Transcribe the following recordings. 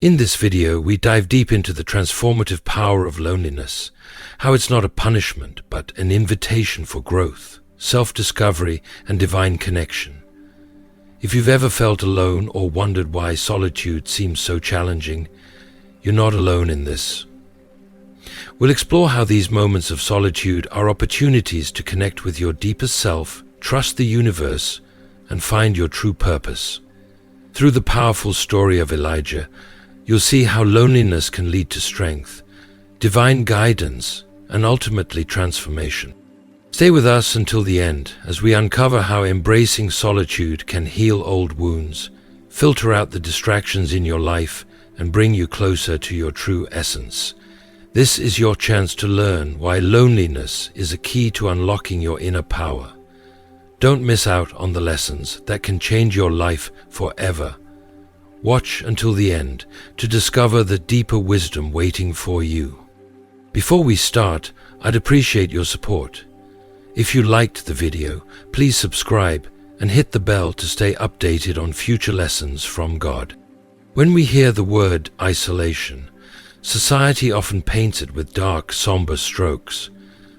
In this video, we dive deep into the transformative power of loneliness, how it's not a punishment, but an invitation for growth, self-discovery, and divine connection. If you've ever felt alone or wondered why solitude seems so challenging, you're not alone in this. We'll explore how these moments of solitude are opportunities to connect with your deepest self, trust the universe, and find your true purpose. Through the powerful story of Elijah, you'll see how loneliness can lead to strength, divine guidance, and ultimately transformation. Stay with us until the end as we uncover how embracing solitude can heal old wounds, filter out the distractions in your life, and bring you closer to your true essence. This is your chance to learn why loneliness is a key to unlocking your inner power. Don't miss out on the lessons that can change your life forever. Watch until the end to discover the deeper wisdom waiting for you. Before we start, I'd appreciate your support. If you liked the video, please subscribe and hit the bell to stay updated on future lessons from God. When we hear the word isolation, society often paints it with dark, somber strokes,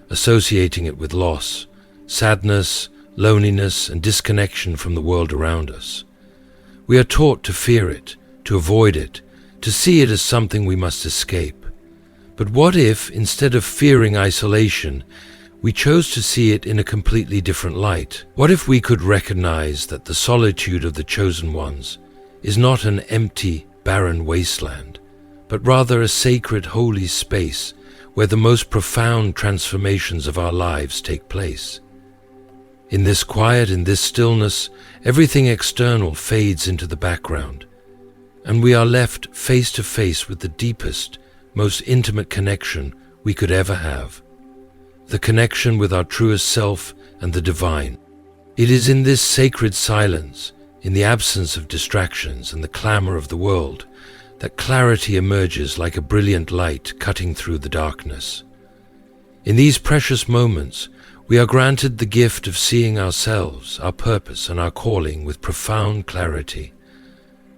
associating it with loss, sadness, loneliness, and disconnection from the world around us. We are taught to fear it, to avoid it, to see it as something we must escape. But what if, instead of fearing isolation, we chose to see it in a completely different light? What if we could recognize that the solitude of the chosen ones is not an empty, barren wasteland, but rather a sacred, holy space where the most profound transformations of our lives take place? In this quiet, in this stillness, everything external fades into the background, and we are left face to face with the deepest, most intimate connection we could ever have, the connection with our truest self and the divine. It is in this sacred silence, in the absence of distractions and the clamor of the world, that clarity emerges like a brilliant light cutting through the darkness. In these precious moments, we are granted the gift of seeing ourselves, our purpose, and our calling with profound clarity.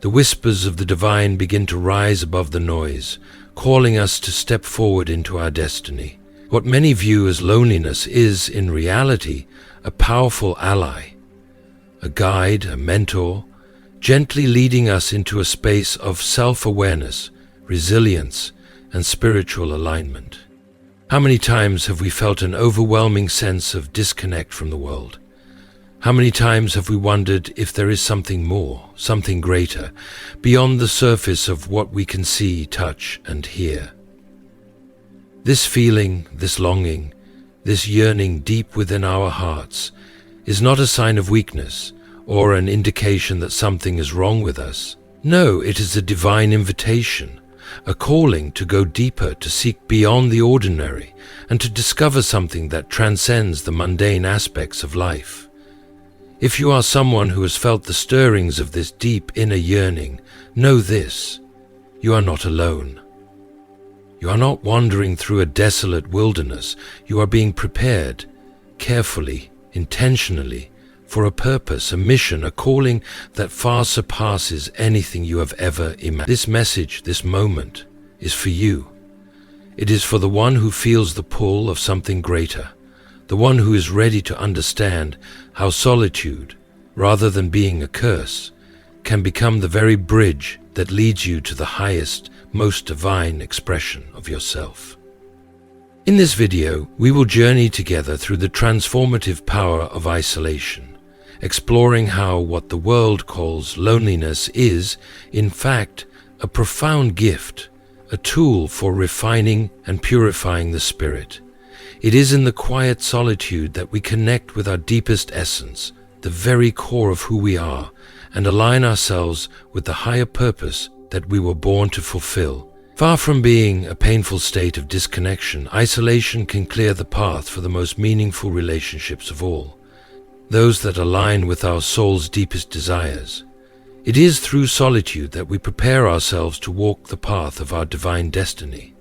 The whispers of the divine begin to rise above the noise, calling us to step forward into our destiny. What many view as loneliness is, in reality, a powerful ally, a guide, a mentor, gently leading us into a space of self-awareness, resilience, and spiritual alignment. How many times have we felt an overwhelming sense of disconnect from the world? How many times have we wondered if there is something more, something greater, beyond the surface of what we can see, touch, and hear? This feeling, this longing, this yearning deep within our hearts is not a sign of weakness or an indication that something is wrong with us. No, it is a divine invitation, a calling to go deeper, to seek beyond the ordinary, and to discover something that transcends the mundane aspects of life. If you are someone who has felt the stirrings of this deep inner yearning, know this: you are not alone. You are not wandering through a desolate wilderness. You are being prepared, carefully, intentionally, for a purpose, a mission, a calling that far surpasses anything you have ever imagined. This message, this moment, is for you. It is for the one who feels the pull of something greater, the one who is ready to understand how solitude, rather than being a curse, can become the very bridge that leads you to the highest, most divine expression of yourself. In this video, we will journey together through the transformative power of isolation, exploring how what the world calls loneliness is, in fact, a profound gift, a tool for refining and purifying the spirit. It is in the quiet solitude that we connect with our deepest essence, the very core of who we are, and align ourselves with the higher purpose that we were born to fulfill. Far from being a painful state of disconnection, isolation can clear the path for the most meaningful relationships of all, those that align with our soul's deepest desires. It is through solitude that we prepare ourselves to walk the path of our divine destiny.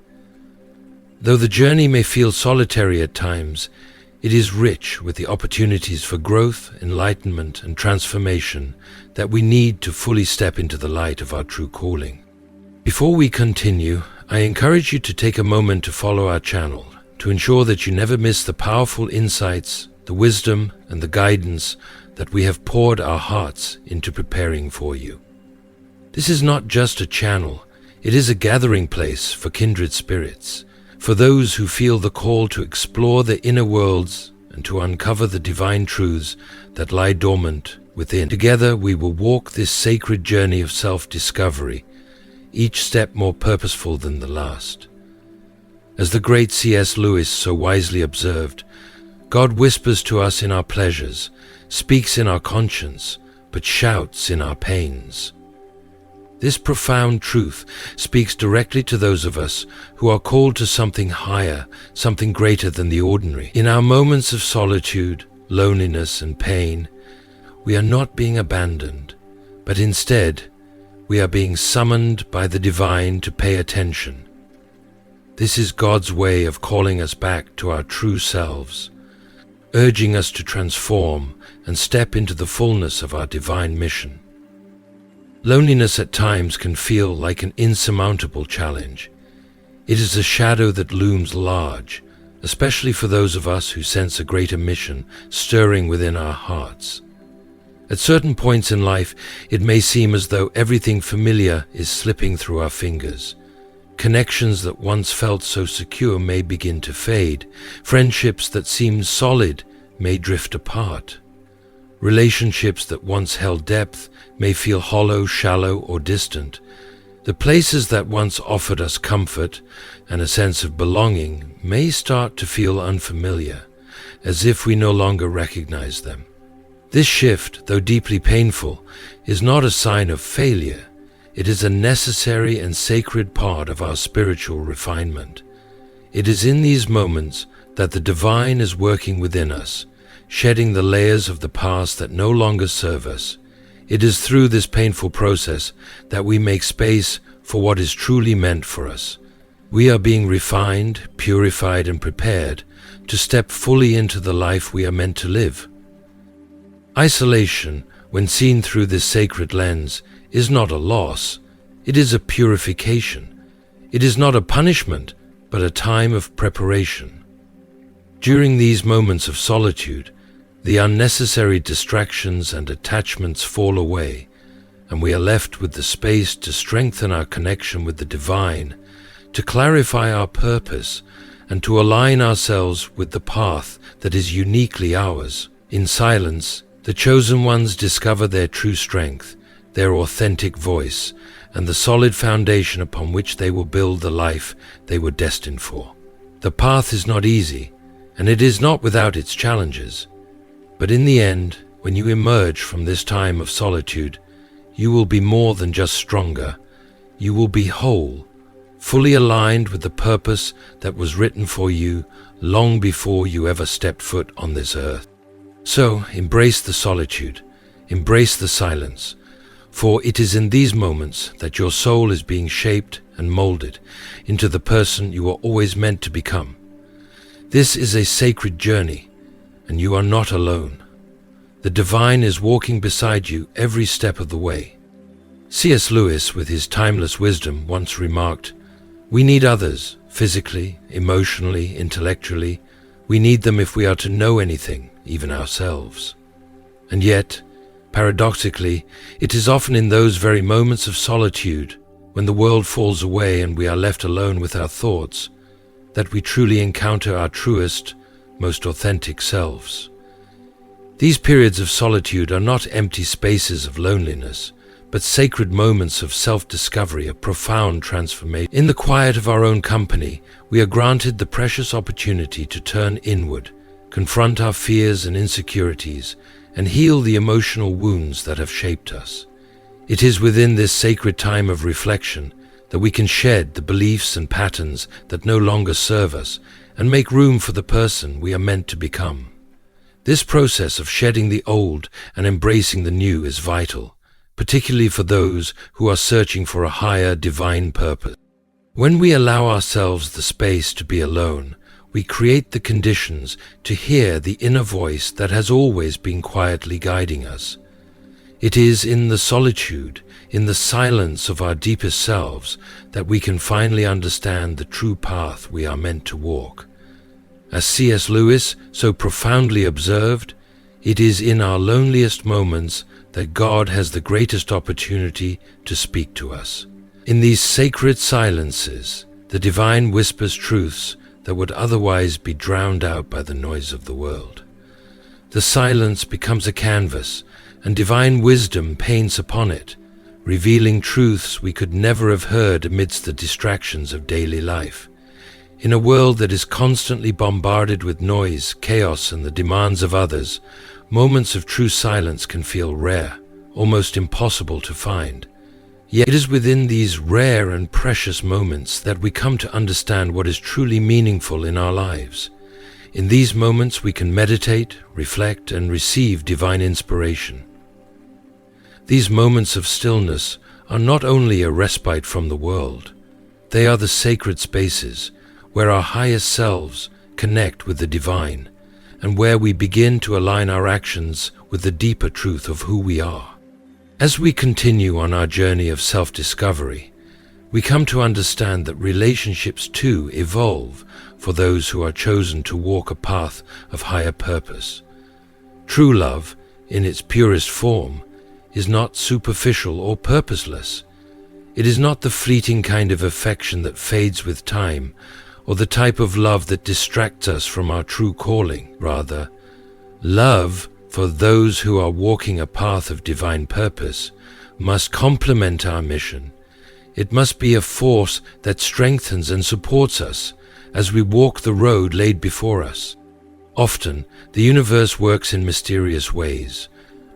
Though the journey may feel solitary at times, it is rich with the opportunities for growth, enlightenment, and transformation that we need to fully step into the light of our true calling. Before we continue, I encourage you to take a moment to follow our channel to ensure that you never miss the powerful insights, the wisdom, and the guidance that we have poured our hearts into preparing for you. This is not just a channel, it is a gathering place for kindred spirits, for those who feel the call to explore the inner worlds and to uncover the divine truths that lie dormant within. Together we will walk this sacred journey of self-discovery, each step more purposeful than the last. As the great C.S.Lewis so wisely observed, God whispers to us in our pleasures, speaks in our conscience, but shouts in our pains. This profound truth speaks directly to those of us who are called to something higher, something greater than the ordinary. In our moments of solitude, loneliness, and pain, we are not being abandoned, but instead, we are being summoned by the divine to pay attention. This is God's way of calling us back to our true selves, urging us to transform and step into the fullness of our divine mission. Loneliness at times can feel like an insurmountable challenge. It is a shadow that looms large, especially for those of us who sense a greater mission stirring within our hearts. At certain points in life, it may seem as though everything familiar is slipping through our fingers. Connections that once felt so secure may begin to fade. Friendships that seemed solid may drift apart. Relationships that once held depth may feel hollow, shallow, or distant. The places that once offered us comfort and a sense of belonging may start to feel unfamiliar, as if we no longer recognize them. This shift, though deeply painful, is not a sign of failure. It is a necessary and sacred part of our spiritual refinement. It is in these moments that the divine is working within us, shedding the layers of the past that no longer serve us. It is through this painful process that we make space for what is truly meant for us. We are being refined, purified, and prepared to step fully into the life we are meant to live. Isolation, when seen through this sacred lens, is not a loss. It is a purification. It is not a punishment, but a time of preparation. During these moments of solitude, the unnecessary distractions and attachments fall away, and we are left with the space to strengthen our connection with the divine, to clarify our purpose, and to align ourselves with the path that is uniquely ours. In silence, the chosen ones discover their true strength, their authentic voice, and the solid foundation upon which they will build the life they were destined for. The path is not easy, and it is not without its challenges. But in the end, when you emerge from this time of solitude, you will be more than just stronger. You will be whole, fully aligned with the purpose that was written for you long before you ever stepped foot on this earth. So, embrace the solitude, embrace the silence, for it is in these moments that your soul is being shaped and molded into the person you are always meant to become. This is a sacred journey, and you are not alone. The divine is walking beside you every step of the way. C.S. Lewis, with his timeless wisdom, once remarked, "We need others, physically, emotionally, intellectually. We need them if we are to know anything, even ourselves." And yet, paradoxically, it is often in those very moments of solitude, when the world falls away and we are left alone with our thoughts, that we truly encounter our truest, most authentic selves. These periods of solitude are not empty spaces of loneliness, but sacred moments of self-discovery, of profound transformation. In the quiet of our own company, we are granted the precious opportunity to turn inward, confront our fears and insecurities, and heal the emotional wounds that have shaped us. It is within this sacred time of reflection that we can shed the beliefs and patterns that no longer serve us and make room for the person we are meant to become. This process of shedding the old and embracing the new is vital, particularly for those who are searching for a higher divine purpose. When we allow ourselves the space to be alone, we create the conditions to hear the inner voice that has always been quietly guiding us. It is in the solitude, in the silence of our deepest selves, that we can finally understand the true path we are meant to walk. As C.S. Lewis so profoundly observed, it is in our loneliest moments that God has the greatest opportunity to speak to us. In these sacred silences, the divine whispers truths that would otherwise be drowned out by the noise of the world. The silence becomes a canvas, and divine wisdom paints upon it, revealing truths we could never have heard amidst the distractions of daily life. In a world that is constantly bombarded with noise, chaos, and the demands of others, moments of true silence can feel rare, almost impossible to find. Yet it is within these rare and precious moments that we come to understand what is truly meaningful in our lives. In these moments we can meditate, reflect, and receive divine inspiration. These moments of stillness are not only a respite from the world, they are the sacred spaces where our highest selves connect with the divine, and where we begin to align our actions with the deeper truth of who we are. As we continue on our journey of self-discovery, we come to understand that relationships too evolve for those who are chosen to walk a path of higher purpose. True love, in its purest form, is not superficial or purposeless. It is not the fleeting kind of affection that fades with time, or the type of love that distracts us from our true calling. Rather, love for those who are walking a path of divine purpose must complement our mission. It must be a force that strengthens and supports us as we walk the road laid before us. Often, the universe works in mysterious ways,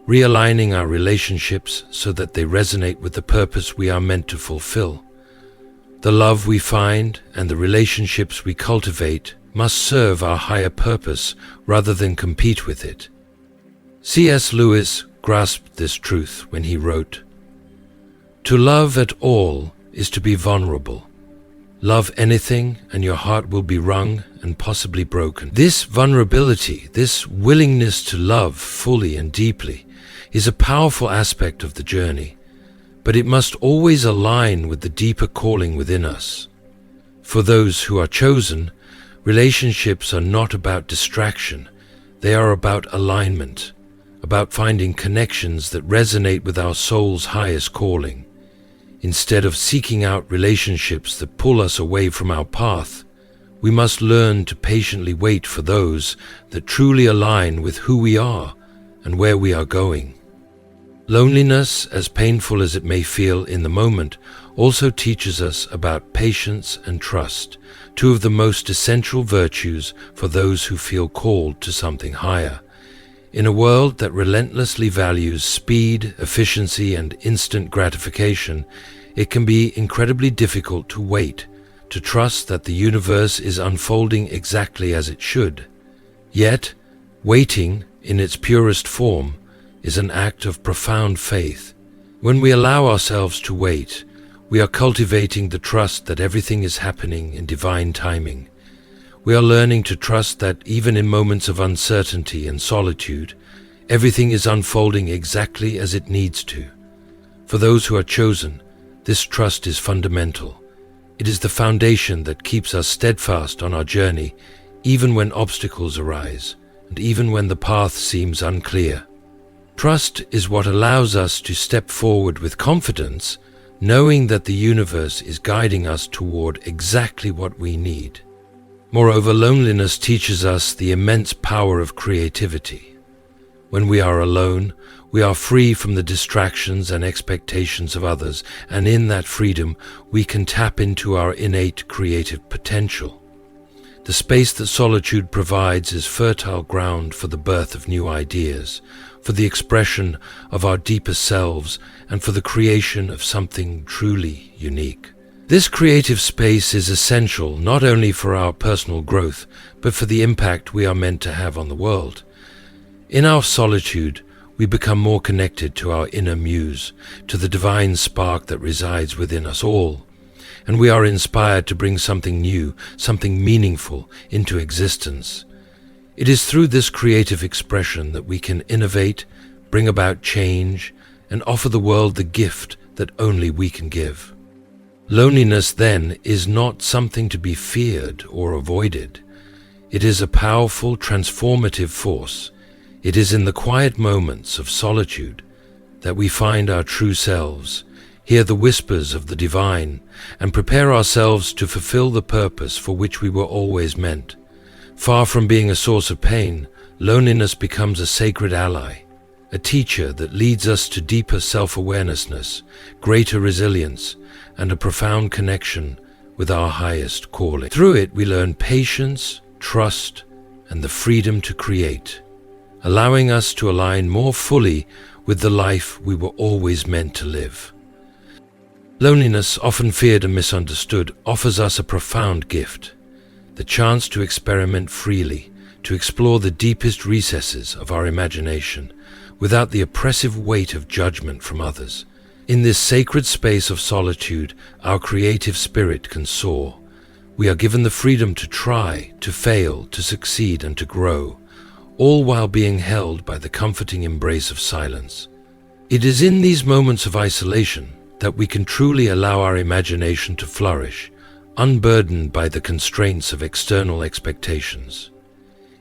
realigning our relationships so that they resonate with the purpose we are meant to fulfill. The love we find and the relationships we cultivate must serve our higher purpose rather than compete with it. C.S. Lewis grasped this truth when he wrote, "To love at all is to be vulnerable. Love anything and your heart will be wrung and possibly broken." This vulnerability, this willingness to love fully and deeply, is a powerful aspect of the journey, but it must always align with the deeper calling within us. For those who are chosen, relationships are not about distraction, they are about alignment, about finding connections that resonate with our soul's highest calling. Instead of seeking out relationships that pull us away from our path, we must learn to patiently wait for those that truly align with who we are and where we are going. Loneliness, as painful as it may feel in the moment, also teaches us about patience and trust, two of the most essential virtues for those who feel called to something higher. In a world that relentlessly values speed, efficiency, and instant gratification, it can be incredibly difficult to wait, to trust that the universe is unfolding exactly as it should. Yet, waiting, in its purest form, is an act of profound faith. When we allow ourselves to wait, we are cultivating the trust that everything is happening in divine timing. We are learning to trust that even in moments of uncertainty and solitude, everything is unfolding exactly as it needs to. For those who are chosen, this trust is fundamental. It is the foundation that keeps us steadfast on our journey, even when obstacles arise, and even when the path seems unclear. Trust is what allows us to step forward with confidence, knowing that the universe is guiding us toward exactly what we need. Moreover, loneliness teaches us the immense power of creativity. When we are alone, we are free from the distractions and expectations of others, and in that freedom, we can tap into our innate creative potential. The space that solitude provides is fertile ground for the birth of new ideas, for the expression of our deeper selves, and for the creation of something truly unique. This creative space is essential not only for our personal growth, but for the impact we are meant to have on the world. In our solitude, we become more connected to our inner muse, to the divine spark that resides within us all, and we are inspired to bring something new, something meaningful into existence. It is through this creative expression that we can innovate, bring about change, and offer the world the gift that only we can give. Loneliness, then, is not something to be feared or avoided. It is a powerful, transformative force. It is in the quiet moments of solitude that we find our true selves, hear the whispers of the divine, and prepare ourselves to fulfill the purpose for which we were always meant. Far from being a source of pain, loneliness becomes a sacred ally, a teacher that leads us to deeper self-awareness, greater resilience, and a profound connection with our highest calling. Through it, we learn patience, trust, and the freedom to create, allowing us to align more fully with the life we were always meant to live. Loneliness, often feared and misunderstood, offers us a profound gift, the chance to experiment freely, to explore the deepest recesses of our imagination without the oppressive weight of judgment from others. In this sacred space of solitude, our creative spirit can soar. We are given the freedom to try, to fail, to succeed, and to grow, all while being held by the comforting embrace of silence. It is in these moments of isolation that we can truly allow our imagination to flourish, unburdened by the constraints of external expectations.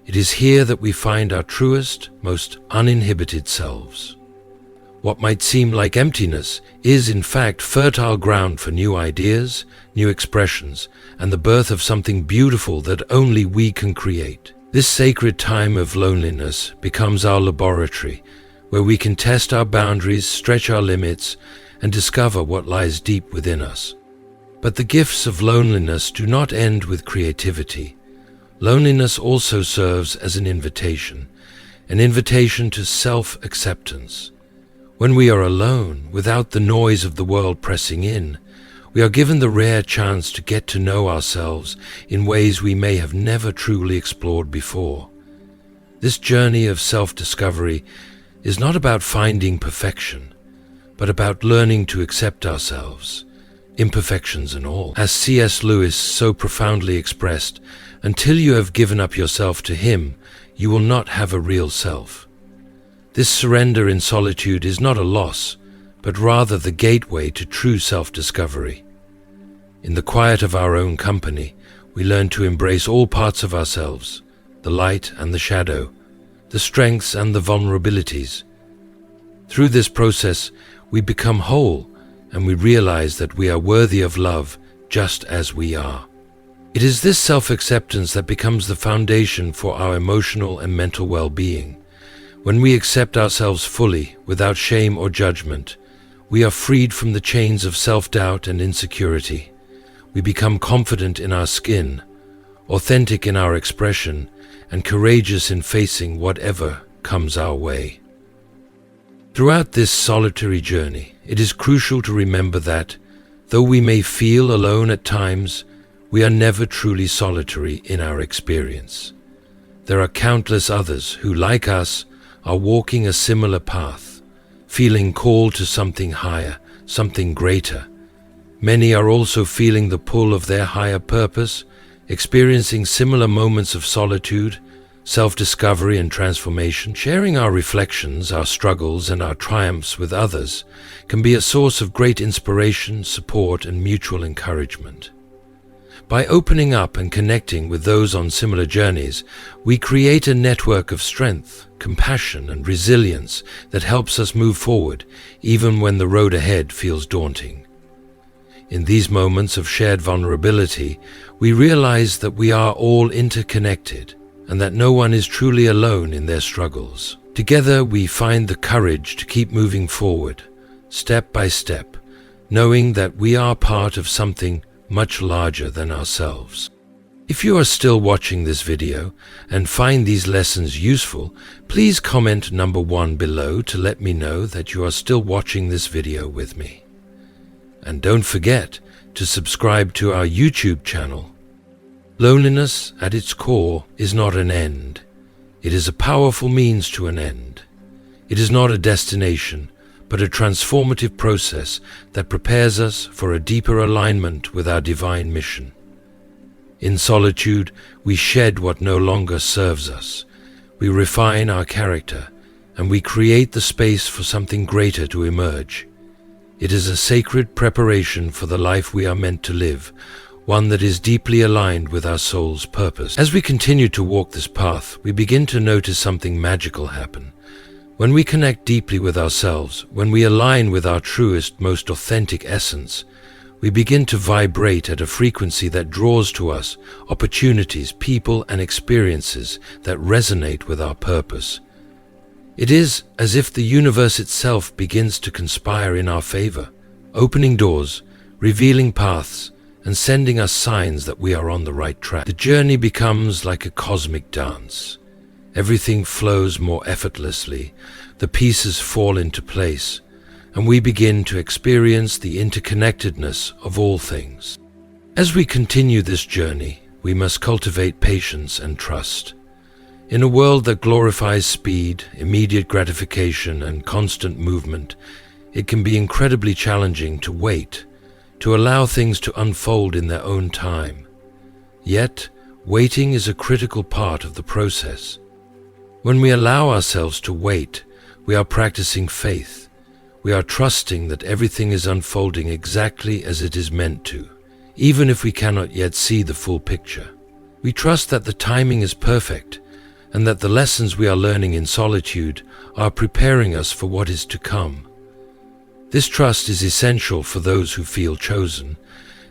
It is here that we find our truest, most uninhibited selves. What might seem like emptiness is, in fact, fertile ground for new ideas, new expressions, and the birth of something beautiful that only we can create. This sacred time of loneliness becomes our laboratory, where we can test our boundaries, stretch our limits, and discover what lies deep within us. But the gifts of loneliness do not end with creativity. Loneliness also serves as an invitation to self-acceptance. When we are alone, without the noise of the world pressing in, we are given the rare chance to get to know ourselves in ways we may have never truly explored before. This journey of self-discovery is not about finding perfection, but about learning to accept ourselves, imperfections and all. As C.S. Lewis so profoundly expressed, until you have given up yourself to him, you will not have a real self. This surrender in solitude is not a loss, but rather the gateway to true self-discovery. In the quiet of our own company, we learn to embrace all parts of ourselves, the light and the shadow, the strengths and the vulnerabilities. Through this process, we become whole, and we realize that we are worthy of love just as we are. It is this self-acceptance that becomes the foundation for our emotional and mental well-being. When we accept ourselves fully, without shame or judgment, we are freed from the chains of self-doubt and insecurity. We become confident in our skin, authentic in our expression, and courageous in facing whatever comes our way. Throughout this solitary journey, it is crucial to remember that, though we may feel alone at times, we are never truly solitary in our experience. There are countless others who, like us, are walking a similar path, feeling called to something higher, something greater. Many are also feeling the pull of their higher purpose, experiencing similar moments of solitude, self-discovery and transformation. Sharing our reflections, our struggles, and our triumphs with others can be a source of great inspiration, support, and mutual encouragement. By opening up and connecting with those on similar journeys, we create a network of strength, compassion, and resilience that helps us move forward, even when the road ahead feels daunting. In these moments of shared vulnerability, we realize that we are all interconnected and that no one is truly alone in their struggles. Together, we find the courage to keep moving forward, step by step, knowing that we are part of something much larger than ourselves. If you are still watching this video and find these lessons useful, please comment number 1 below to let me know that you are still watching this video with me. And don't forget to subscribe to our YouTube channel. Loneliness, at its core, is not an end. It is a powerful means to an end. It is not a destination, but a transformative process that prepares us for a deeper alignment with our divine mission. In solitude, we shed what no longer serves us. We refine our character, and we create the space for something greater to emerge. It is a sacred preparation for the life we are meant to live, one that is deeply aligned with our soul's purpose. As we continue to walk this path, we begin to notice something magical happen. When we connect deeply with ourselves, when we align with our truest, most authentic essence, we begin to vibrate at a frequency that draws to us opportunities, people, and experiences that resonate with our purpose. It is as if the universe itself begins to conspire in our favor, opening doors, revealing paths, and sending us signs that we are on the right track. The journey becomes like a cosmic dance. Everything flows more effortlessly, the pieces fall into place, and we begin to experience the interconnectedness of all things. As we continue this journey, we must cultivate patience and trust. In a world that glorifies speed, immediate gratification, and constant movement, it can be incredibly challenging to wait, to allow things to unfold in their own time. Yet, waiting is a critical part of the process. When we allow ourselves to wait, we are practicing faith. We are trusting that everything is unfolding exactly as it is meant to, even if we cannot yet see the full picture. We trust that the timing is perfect, and that the lessons we are learning in solitude are preparing us for what is to come. This trust is essential for those who feel chosen,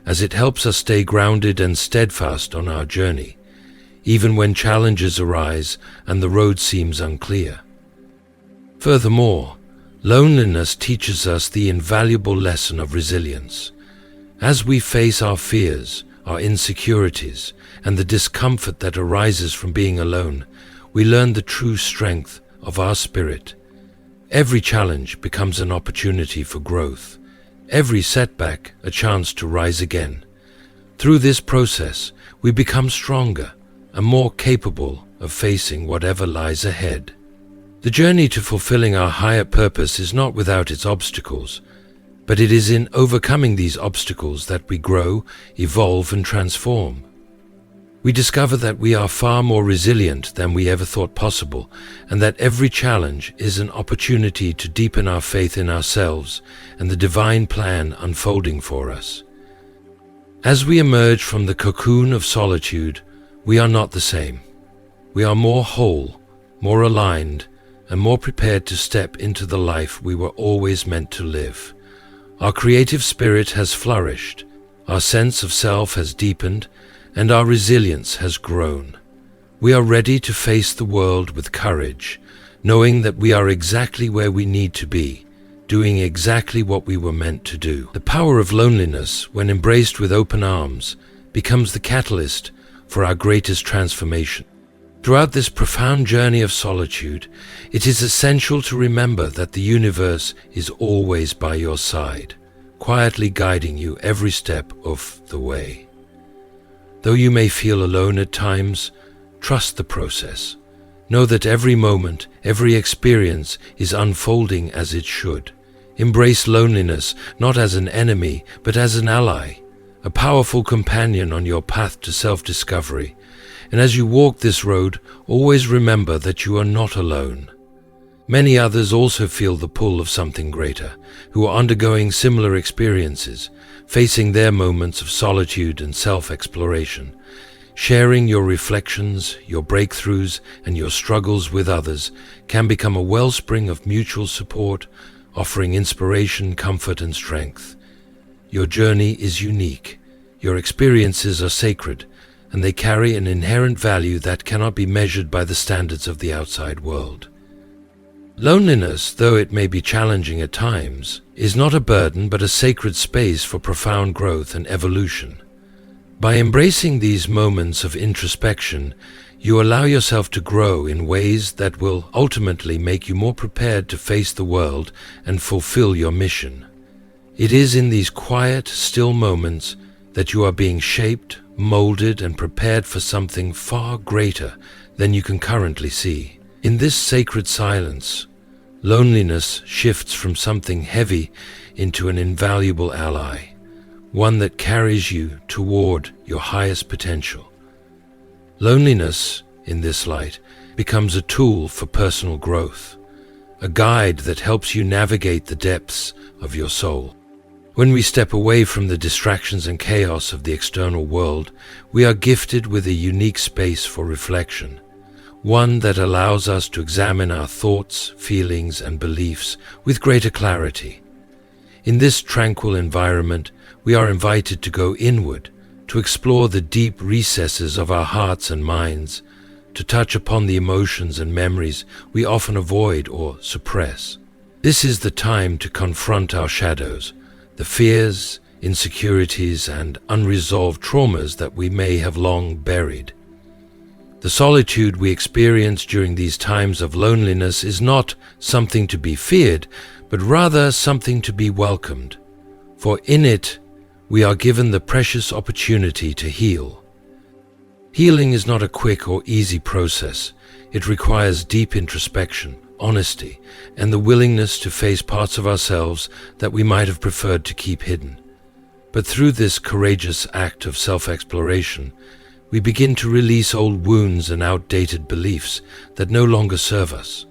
as it helps us stay grounded and steadfast on our journey, even when challenges arise and the road seems unclear. Furthermore, loneliness teaches us the invaluable lesson of resilience. As we face our fears, our insecurities, and the discomfort that arises from being alone, we learn the true strength of our spirit. Every challenge becomes an opportunity for growth, every setback a chance to rise again. Through this process, we become stronger and more capable of facing whatever lies ahead. The journey to fulfilling our higher purpose is not without its obstacles, but it is in overcoming these obstacles that we grow, evolve, and transform. We discover that we are far more resilient than we ever thought possible, and that every challenge is an opportunity to deepen our faith in ourselves and the divine plan unfolding for us. As we emerge from the cocoon of solitude, we are not the same. We are more whole, more aligned, and more prepared to step into the life we were always meant to live. Our creative spirit has flourished, our sense of self has deepened, and our resilience has grown. We are ready to face the world with courage, knowing that we are exactly where we need to be, doing exactly what we were meant to do. The power of loneliness, when embraced with open arms, becomes the catalyst for our greatest transformation. Throughout this profound journey of solitude, it is essential to remember that the universe is always by your side, quietly guiding you every step of the way. Though you may feel alone at times, trust the process. Know that every moment, every experience is unfolding as it should. Embrace loneliness not as an enemy, but as an ally, a powerful companion on your path to self-discovery. And as you walk this road, always remember that you are not alone. Many others also feel the pull of something greater, who are undergoing similar experiences, facing their moments of solitude and self-exploration. Sharing your reflections, your breakthroughs, and your struggles with others can become a wellspring of mutual support, offering inspiration, comfort, and strength. Your journey is unique. Your experiences are sacred, and they carry an inherent value that cannot be measured by the standards of the outside world. Loneliness, though it may be challenging at times, is not a burden but a sacred space for profound growth and evolution. By embracing these moments of introspection, you allow yourself to grow in ways that will ultimately make you more prepared to face the world and fulfill your mission. It is in these quiet, still moments that you are being shaped, molded, and prepared for something far greater than you can currently see. In this sacred silence, loneliness shifts from something heavy into an invaluable ally, one that carries you toward your highest potential. Loneliness, in this light, becomes a tool for personal growth, a guide that helps you navigate the depths of your soul. When we step away from the distractions and chaos of the external world, we are gifted with a unique space for reflection, one that allows us to examine our thoughts, feelings, and beliefs with greater clarity. In this tranquil environment, we are invited to go inward, to explore the deep recesses of our hearts and minds, to touch upon the emotions and memories we often avoid or suppress. This is the time to confront our shadows, the fears, insecurities, and unresolved traumas that we may have long buried. The solitude we experience during these times of loneliness is not something to be feared, but rather something to be welcomed, for in it we are given the precious opportunity to heal. Healing is not a quick or easy process. It requires deep introspection, honesty, and the willingness to face parts of ourselves that we might have preferred to keep hidden. But through this courageous act of self-exploration, we begin to release old wounds and outdated beliefs that no longer serve us.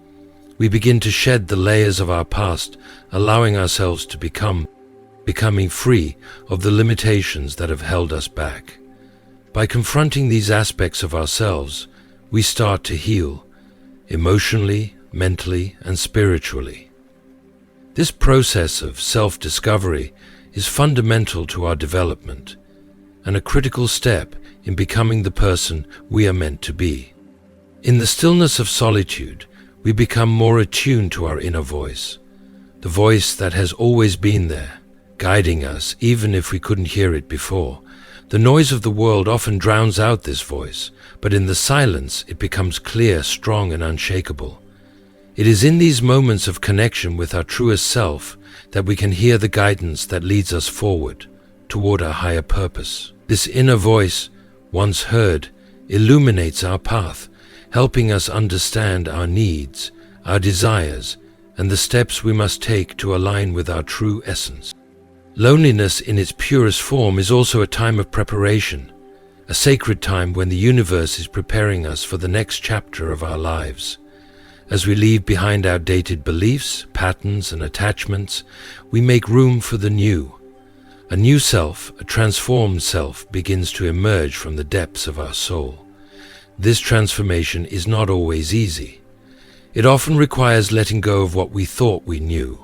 We begin to shed the layers of our past, allowing ourselves to becoming free of the limitations that have held us back. By confronting these aspects of ourselves, we start to heal, emotionally, mentally, and spiritually. This process of self-discovery is fundamental to our development, and a critical step in becoming the person we are meant to be. In the stillness of solitude, we become more attuned to our inner voice, the voice that has always been there, guiding us even if we couldn't hear it before. The noise of the world often drowns out this voice, but in the silence it becomes clear, strong, and unshakable. It is in these moments of connection with our truest self that we can hear the guidance that leads us forward, toward our higher purpose. This inner voice, once heard, illuminates our path, helping us understand our needs, our desires, and the steps we must take to align with our true essence. Loneliness in its purest form is also a time of preparation, a sacred time when the universe is preparing us for the next chapter of our lives. As we leave behind outdated beliefs, patterns, and attachments, we make room for the new. A new self, a transformed self, begins to emerge from the depths of our soul. This transformation is not always easy. It often requires letting go of what we thought we knew,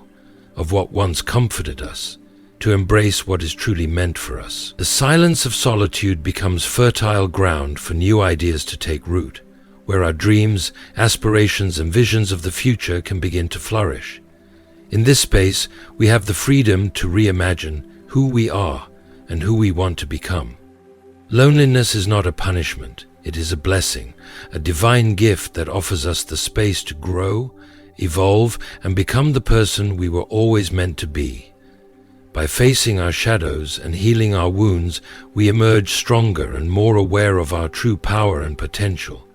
of what once comforted us, to embrace what is truly meant for us. The silence of solitude becomes fertile ground for new ideas to take root, where our dreams, aspirations, and visions of the future can begin to flourish. In this space, we have the freedom to reimagine who we are and who we want to become. Loneliness is not a punishment. It is a blessing, a divine gift that offers us the space to grow, evolve, and become the person we were always meant to be. By facing our shadows and healing our wounds, we emerge stronger and more aware of our true power and potential.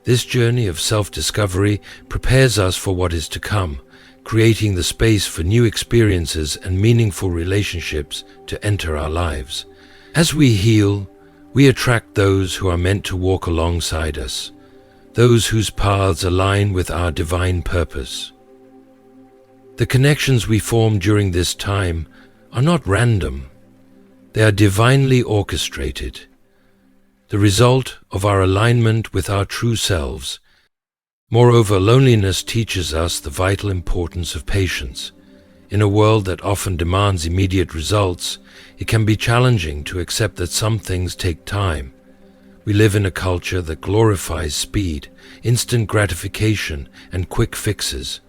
This journey of self-discovery prepares us for what is to come, creating the space for new experiences and meaningful relationships to enter our lives. As we heal, we attract those who are meant to walk alongside us, those whose paths align with our divine purpose. The connections we form during this time are not random. They are divinely orchestrated, the result of our alignment with our true selves. Moreover, loneliness teaches us the vital importance of patience. In a world that often demands immediate results, it can be challenging to accept that some things take time. We live in a culture that glorifies speed, instant gratification, and quick fixes.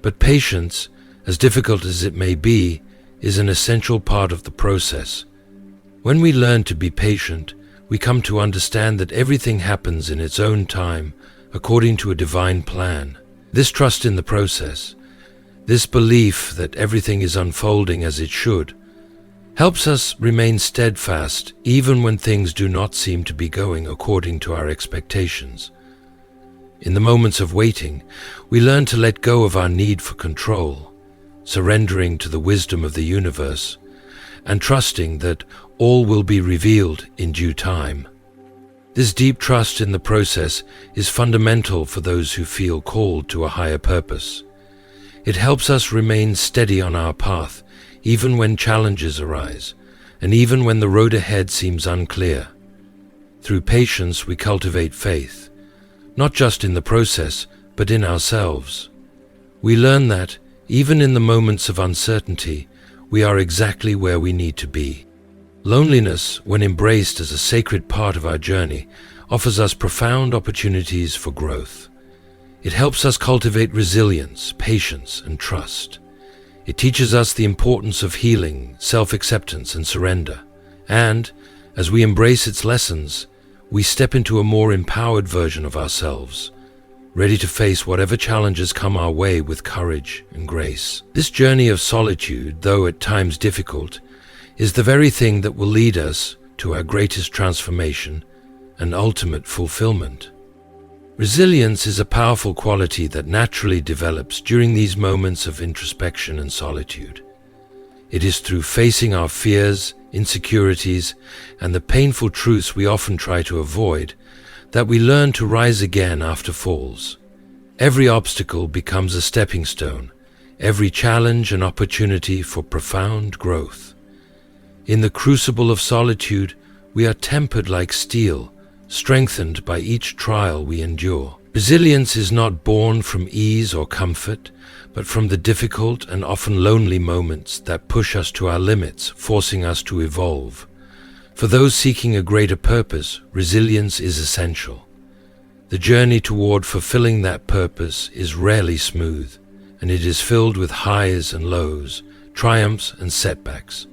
But patience, as difficult as it may be, is an essential part of the process. When we learn to be patient, we come to understand that everything happens in its own time, according to a divine plan. This trust in the process, this belief that everything is unfolding as it should, helps us remain steadfast even when things do not seem to be going according to our expectations. In the moments of waiting, we learn to let go of our need for control, surrendering to the wisdom of the universe, and trusting that all will be revealed in due time. This deep trust in the process is fundamental for those who feel called to a higher purpose. It helps us remain steady on our path, even when challenges arise, and even when the road ahead seems unclear. Through patience, we cultivate faith, not just in the process, but in ourselves. We learn that, even in the moments of uncertainty, we are exactly where we need to be. Loneliness, when embraced as a sacred part of our journey, offers us profound opportunities for growth. It helps us cultivate resilience, patience, and trust. It teaches us the importance of healing, self-acceptance, and surrender. And, as we embrace its lessons, we step into a more empowered version of ourselves, ready to face whatever challenges come our way with courage and grace. This journey of solitude, though at times difficult, is the very thing that will lead us to our greatest transformation and ultimate fulfillment. Resilience is a powerful quality that naturally develops during these moments of introspection and solitude. It is through facing our fears, insecurities, and the painful truths we often try to avoid that we learn to rise again after falls. Every obstacle becomes a stepping stone, every challenge an opportunity for profound growth. In the crucible of solitude, we are tempered like steel, strengthened by each trial we endure. Resilience is not born from ease or comfort, but from the difficult and often lonely moments that push us to our limits, forcing us to evolve. For those seeking a greater purpose, resilience is essential. The journey toward fulfilling that purpose is rarely smooth, and it is filled with highs and lows, triumphs and setbacks.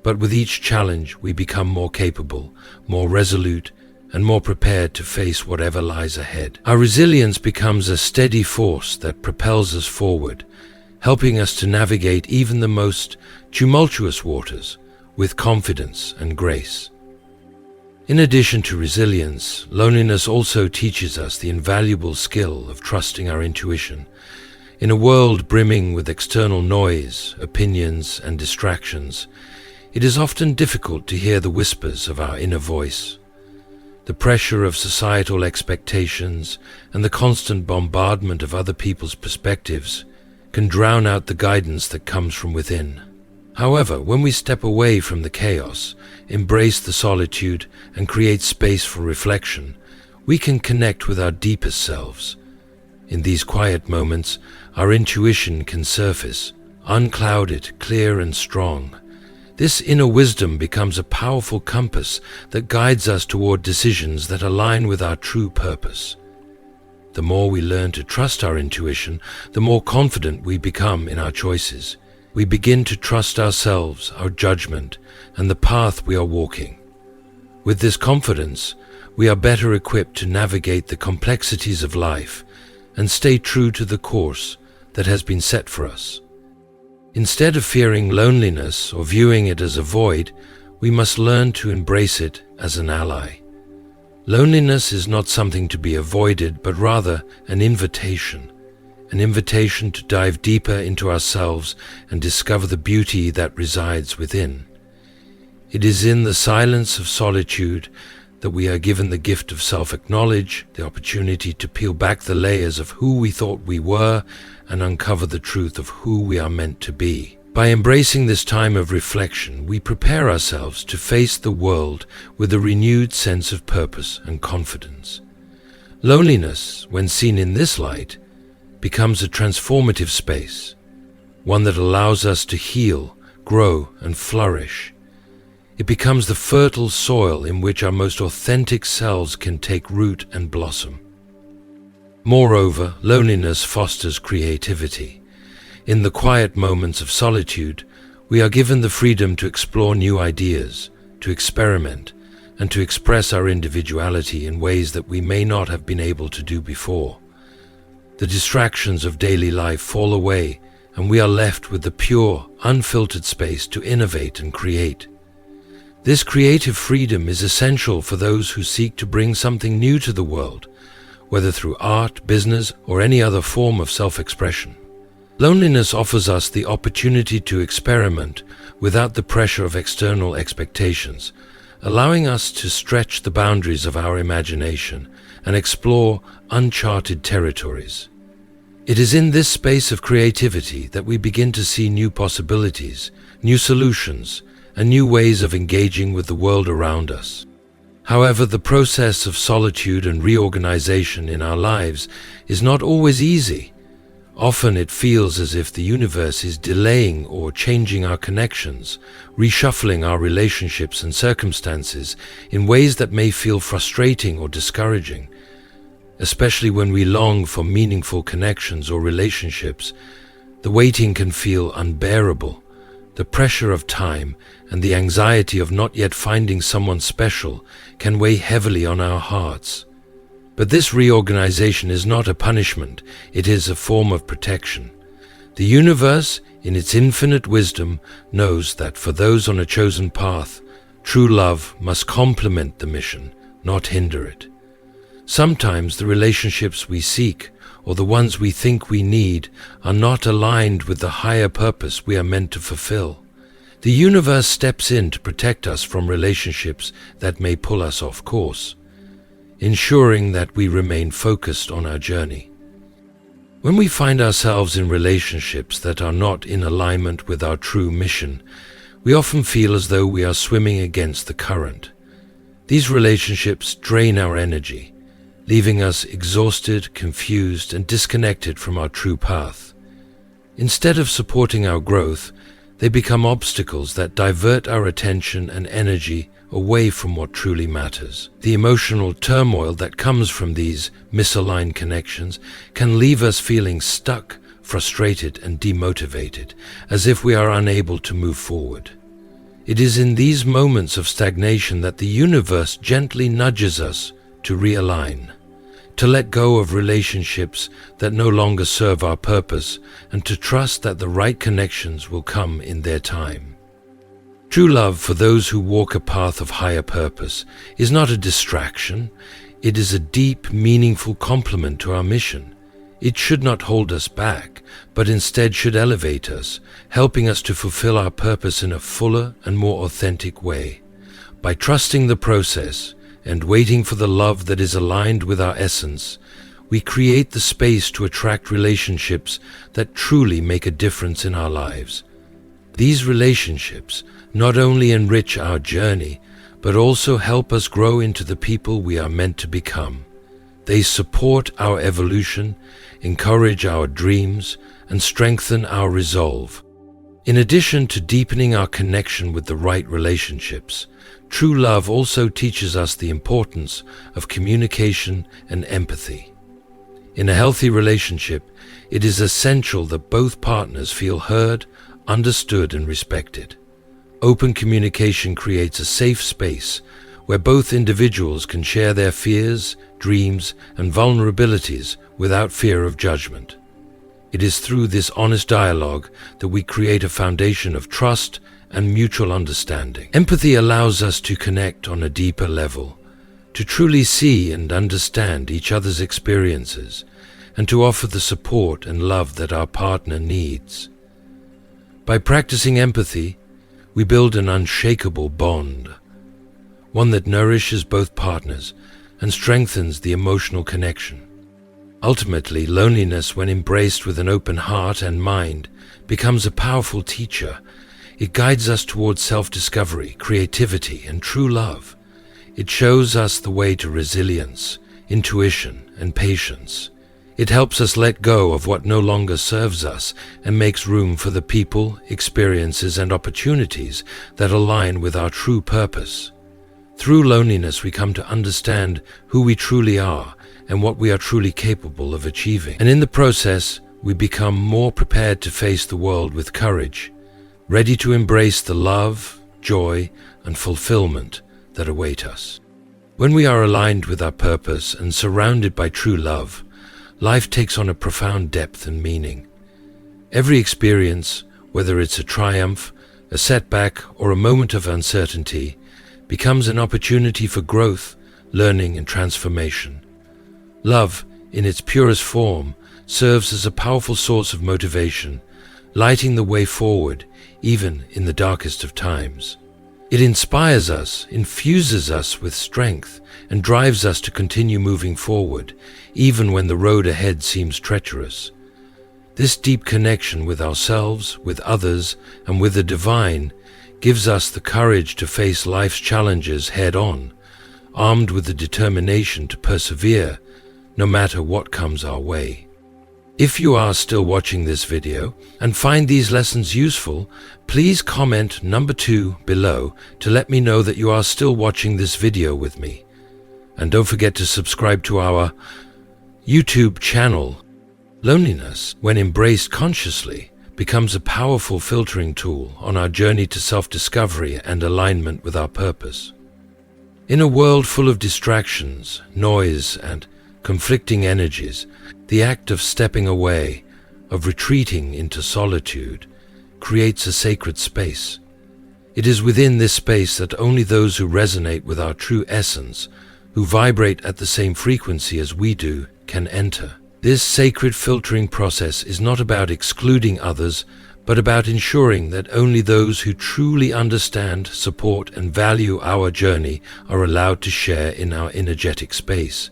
But with each challenge, we become more capable, more resolute, and more prepared to face whatever lies ahead. Our resilience becomes a steady force that propels us forward, helping us to navigate even the most tumultuous waters with confidence and grace. In addition to resilience, loneliness also teaches us the invaluable skill of trusting our intuition. In a world brimming with external noise, opinions, and distractions, it is often difficult to hear the whispers of our inner voice. The pressure of societal expectations and the constant bombardment of other people's perspectives can drown out the guidance that comes from within. However, when we step away from the chaos, embrace the solitude, and create space for reflection, we can connect with our deepest selves. In these quiet moments, our intuition can surface, unclouded, clear, and strong. This inner wisdom becomes a powerful compass that guides us toward decisions that align with our true purpose. The more we learn to trust our intuition, the more confident we become in our choices. We begin to trust ourselves, our judgment, and the path we are walking. With this confidence, we are better equipped to navigate the complexities of life and stay true to the course that has been set for us. Instead of fearing loneliness or viewing it as a void, we must learn to embrace it as an ally. Loneliness is not something to be avoided, but rather an invitation to dive deeper into ourselves and discover the beauty that resides within. It is in the silence of solitude that we are given the gift of self-acknowledge, the opportunity to peel back the layers of who we thought we were and uncover the truth of who we are meant to be. By embracing this time of reflection, we prepare ourselves to face the world with a renewed sense of purpose and confidence. Loneliness, when seen in this light, becomes a transformative space, one that allows us to heal, grow, and flourish. It becomes the fertile soil in which our most authentic selves can take root and blossom. Moreover, loneliness fosters creativity. In the quiet moments of solitude, we are given the freedom to explore new ideas, to experiment, and to express our individuality in ways that we may not have been able to do before. The distractions of daily life fall away, and we are left with the pure, unfiltered space to innovate and create. This creative freedom is essential for those who seek to bring something new to the world, whether through art, business, or any other form of self-expression. Loneliness offers us the opportunity to experiment without the pressure of external expectations, allowing us to stretch the boundaries of our imagination and explore uncharted territories. It is in this space of creativity that we begin to see new possibilities, new solutions, and new ways of engaging with the world around us. However, the process of solitude and reorganization in our lives is not always easy. Often it feels as if the universe is delaying or changing our connections, reshuffling our relationships and circumstances in ways that may feel frustrating or discouraging. Especially when we long for meaningful connections or relationships, the waiting can feel unbearable. The pressure of time and the anxiety of not yet finding someone special can weigh heavily on our hearts. But this reorganization is not a punishment, it is a form of protection. The universe, in its infinite wisdom, knows that for those on a chosen path, true love must complement the mission, not hinder it. Sometimes the relationships we seek, or the ones we think we need, are not aligned with the higher purpose we are meant to fulfill. The universe steps in to protect us from relationships that may pull us off course, ensuring that we remain focused on our journey. When we find ourselves in relationships that are not in alignment with our true mission, we often feel as though we are swimming against the current. These relationships drain our energy, leaving us exhausted, confused, and disconnected from our true path. Instead of supporting our growth, they become obstacles that divert our attention and energy away from what truly matters. The emotional turmoil that comes from these misaligned connections can leave us feeling stuck, frustrated, and demotivated, as if we are unable to move forward. It is in these moments of stagnation that the universe gently nudges us to realign, to let go of relationships that no longer serve our purpose, and to trust that the right connections will come in their time. True love for those who walk a path of higher purpose is not a distraction, it is a deep, meaningful complement to our mission. It should not hold us back, but instead should elevate us, helping us to fulfill our purpose in a fuller and more authentic way. By trusting the process, and waiting for the love that is aligned with our essence, we create the space to attract relationships that truly make a difference in our lives. These relationships not only enrich our journey, but also help us grow into the people we are meant to become. They support our evolution, encourage our dreams, and strengthen our resolve. In addition to deepening our connection with the right relationships, true love also teaches us the importance of communication and empathy. In a healthy relationship, it is essential that both partners feel heard, understood, and respected. Open communication creates a safe space where both individuals can share their fears, dreams, and vulnerabilities without fear of judgment. It is through this honest dialogue that we create a foundation of trust and mutual understanding. Empathy allows us to connect on a deeper level, to truly see and understand each other's experiences, and to offer the support and love that our partner needs. By practicing empathy, we build an unshakable bond, one that nourishes both partners and strengthens the emotional connection. Ultimately, loneliness, when embraced with an open heart and mind, becomes a powerful teacher. It guides us towards self-discovery, creativity, and true love. It shows us the way to resilience, intuition, and patience. It helps us let go of what no longer serves us and makes room for the people, experiences, and opportunities that align with our true purpose. Through loneliness, we come to understand who we truly are and what we are truly capable of achieving. And in the process, we become more prepared to face the world with courage, ready to embrace the love, joy, and fulfillment that await us. When we are aligned with our purpose and surrounded by true love, life takes on a profound depth and meaning. Every experience, whether it's a triumph, a setback, or a moment of uncertainty, becomes an opportunity for growth, learning, and transformation. Love, in its purest form, serves as a powerful source of motivation, lighting the way forward, even in the darkest of times. It inspires us, infuses us with strength, and drives us to continue moving forward, even when the road ahead seems treacherous. This deep connection with ourselves, with others, and with the divine gives us the courage to face life's challenges head-on, armed with the determination to persevere no matter what comes our way. If you are still watching this video and find these lessons useful, please comment number 2 below to let me know that you are still watching this video with me. And don't forget to subscribe to our YouTube channel. Loneliness, when embraced consciously, becomes a powerful filtering tool on our journey to self-discovery and alignment with our purpose. In a world full of distractions, noise, and conflicting energies, the act of stepping away, of retreating into solitude, creates a sacred space. It is within this space that only those who resonate with our true essence, who vibrate at the same frequency as we do, can enter. This sacred filtering process is not about excluding others, but about ensuring that only those who truly understand, support, and value our journey are allowed to share in our energetic space.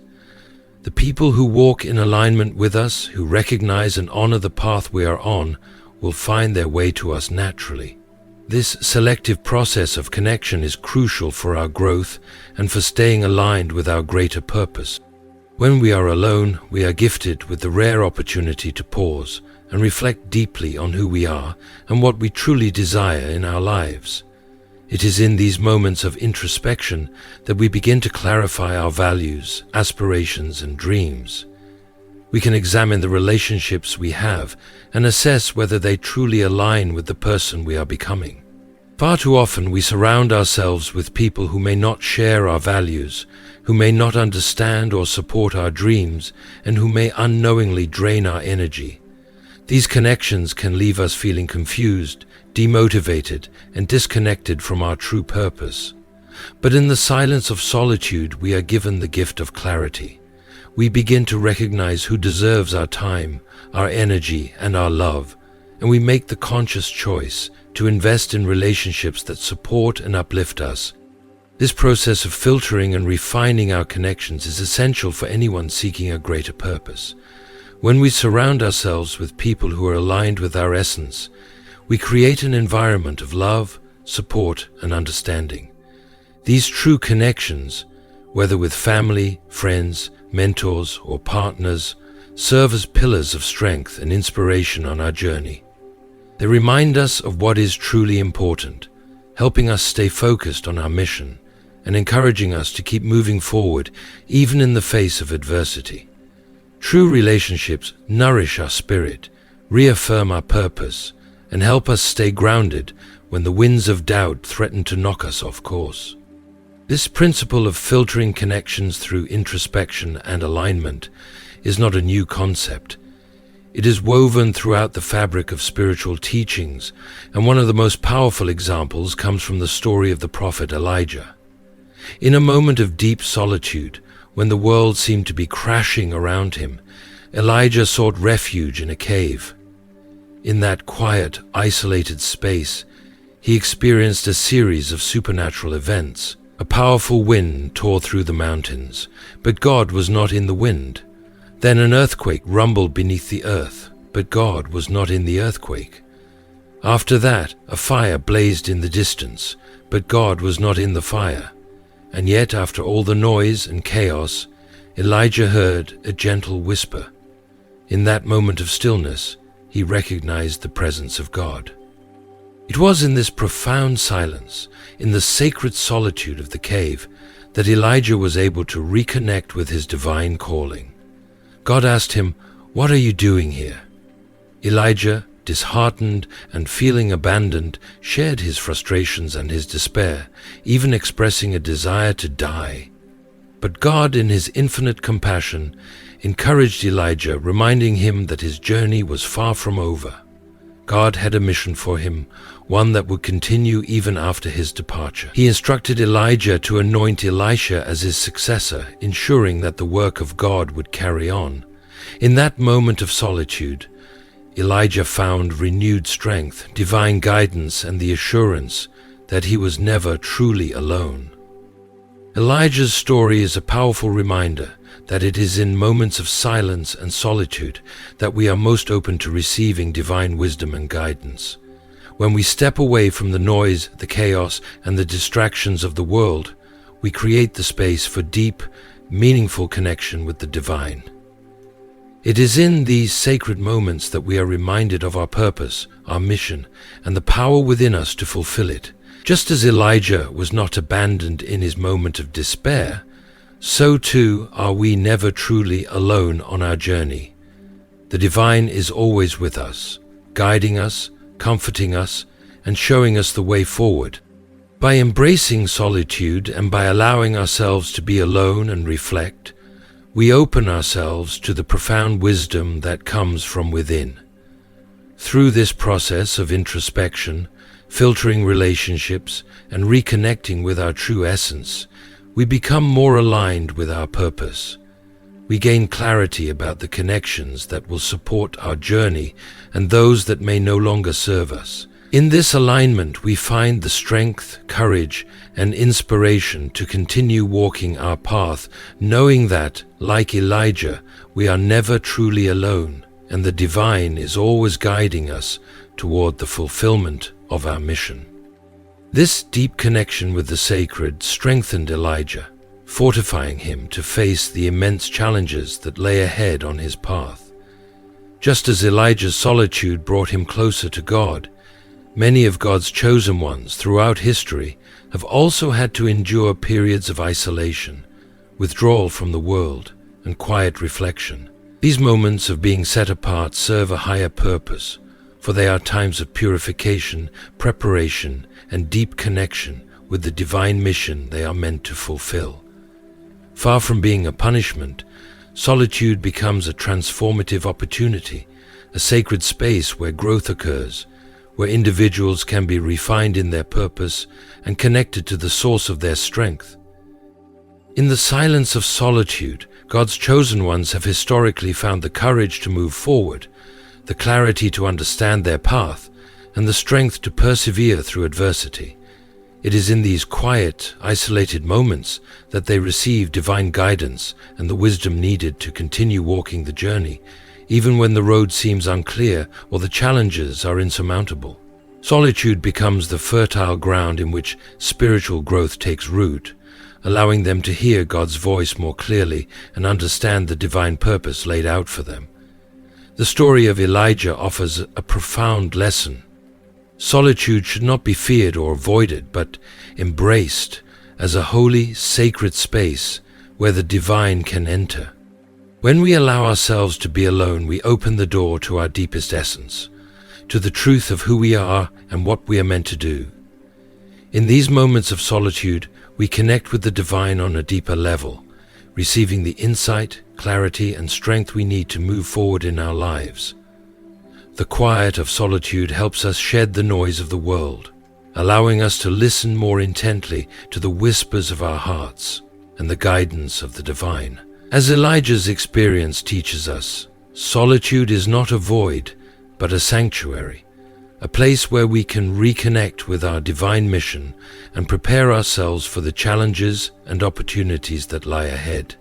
The people who walk in alignment with us, who recognize and honor the path we are on, will find their way to us naturally. This selective process of connection is crucial for our growth and for staying aligned with our greater purpose. When we are alone, we are gifted with the rare opportunity to pause and reflect deeply on who we are and what we truly desire in our lives. It is in these moments of introspection that we begin to clarify our values, aspirations, and dreams. We can examine the relationships we have and assess whether they truly align with the person we are becoming. Far too often we surround ourselves with people who may not share our values, who may not understand or support our dreams, and who may unknowingly drain our energy. These connections can leave us feeling confused, demotivated, and disconnected from our true purpose. But in the silence of solitude, we are given the gift of clarity. We begin to recognize who deserves our time, our energy, and our love, and we make the conscious choice to invest in relationships that support and uplift us. This process of filtering and refining our connections is essential for anyone seeking a greater purpose. When we surround ourselves with people who are aligned with our essence, we create an environment of love, support, and understanding. These true connections, whether with family, friends, mentors, or partners, serve as pillars of strength and inspiration on our journey. They remind us of what is truly important, helping us stay focused on our mission and encouraging us to keep moving forward even in the face of adversity. True relationships nourish our spirit, reaffirm our purpose, and help us stay grounded when the winds of doubt threaten to knock us off course. This principle of filtering connections through introspection and alignment is not a new concept. It is woven throughout the fabric of spiritual teachings, and one of the most powerful examples comes from the story of the prophet Elijah. In a moment of deep solitude, when the world seemed to be crashing around him, Elijah sought refuge in a cave. In that quiet, isolated space, he experienced a series of supernatural events. A powerful wind tore through the mountains, but God was not in the wind. Then an earthquake rumbled beneath the earth, but God was not in the earthquake. After that, a fire blazed in the distance, but God was not in the fire. And yet, after all the noise and chaos, Elijah heard a gentle whisper. In that moment of stillness, he recognized the presence of God. It was in this profound silence, in the sacred solitude of the cave, that Elijah was able to reconnect with his divine calling. God asked him, "What are you doing here?" Elijah, disheartened and feeling abandoned, shared his frustrations and his despair, even expressing a desire to die. But God, in his infinite compassion, encouraged Elijah, reminding him that his journey was far from over. God had a mission for him, one that would continue even after his departure. He instructed Elijah to anoint Elisha as his successor, ensuring that the work of God would carry on. In that moment of solitude, Elijah found renewed strength, divine guidance, and the assurance that he was never truly alone. Elijah's story is a powerful reminder that it is in moments of silence and solitude that we are most open to receiving divine wisdom and guidance. When we step away from the noise, the chaos, and the distractions of the world, we create the space for deep, meaningful connection with the divine. It is in these sacred moments that we are reminded of our purpose, our mission, and the power within us to fulfill it. Just as Elijah was not abandoned in his moment of despair, so too are we never truly alone on our journey. The divine is always with us, guiding us, comforting us, and showing us the way forward. By embracing solitude and by allowing ourselves to be alone and reflect, we open ourselves to the profound wisdom that comes from within. Through this process of introspection, filtering relationships, and reconnecting with our true essence, we become more aligned with our purpose. We gain clarity about the connections that will support our journey and those that may no longer serve us. In this alignment, we find the strength, courage, and inspiration to continue walking our path, knowing that, like Elijah, we are never truly alone, and the divine is always guiding us toward the fulfillment of our mission. This deep connection with the sacred strengthened Elijah, fortifying him to face the immense challenges that lay ahead on his path. Just as Elijah's solitude brought him closer to God, many of God's chosen ones throughout history have also had to endure periods of isolation, withdrawal from the world, and quiet reflection. These moments of being set apart serve a higher purpose, for they are times of purification, preparation, and deep connection with the divine mission they are meant to fulfill. Far from being a punishment, solitude becomes a transformative opportunity, a sacred space where growth occurs, where individuals can be refined in their purpose and connected to the source of their strength. In the silence of solitude, God's chosen ones have historically found the courage to move forward, the clarity to understand their path, and the strength to persevere through adversity. It is in these quiet, isolated moments that they receive divine guidance and the wisdom needed to continue walking the journey, even when the road seems unclear or the challenges are insurmountable. Solitude becomes the fertile ground in which spiritual growth takes root, allowing them to hear God's voice more clearly and understand the divine purpose laid out for them. The story of Elijah offers a profound lesson. Solitude should not be feared or avoided, but embraced as a holy, sacred space where the divine can enter. When we allow ourselves to be alone, we open the door to our deepest essence, to the truth of who we are and what we are meant to do. In these moments of solitude, we connect with the divine on a deeper level, receiving the insight, clarity, and strength we need to move forward in our lives. The quiet of solitude helps us shed the noise of the world, allowing us to listen more intently to the whispers of our hearts and the guidance of the divine. As Elijah's experience teaches us, solitude is not a void, but a sanctuary, a place where we can reconnect with our divine mission and prepare ourselves for the challenges and opportunities that lie ahead.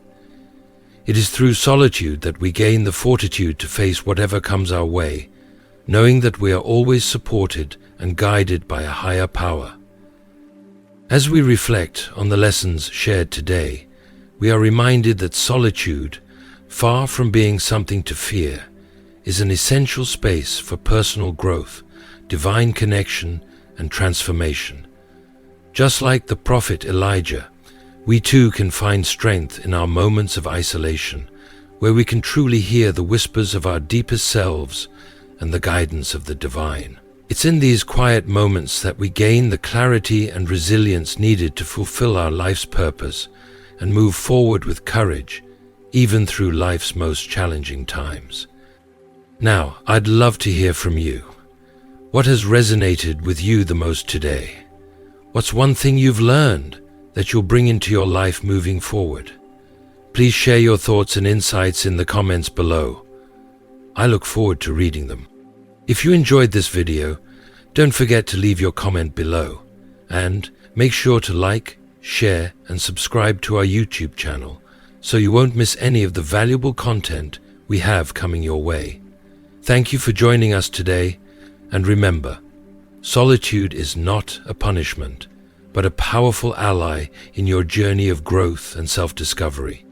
It is through solitude that we gain the fortitude to face whatever comes our way, knowing that we are always supported and guided by a higher power. As we reflect on the lessons shared today, we are reminded that solitude, far from being something to fear, is an essential space for personal growth, divine connection, and transformation. Just like the prophet Elijah, we too can find strength in our moments of isolation, where we can truly hear the whispers of our deepest selves and the guidance of the divine. It's in these quiet moments that we gain the clarity and resilience needed to fulfill our life's purpose and move forward with courage, even through life's most challenging times. Now, I'd love to hear from you. What has resonated with you the most today? What's one thing you've learned that you'll bring into your life moving forward? Please share your thoughts and insights in the comments below. I look forward to reading them. If you enjoyed this video, don't forget to leave your comment below, and make sure to like, share, and subscribe to our YouTube channel so you won't miss any of the valuable content we have coming your way. Thank you for joining us today, and remember, solitude is not a punishment, but a powerful ally in your journey of growth and self-discovery.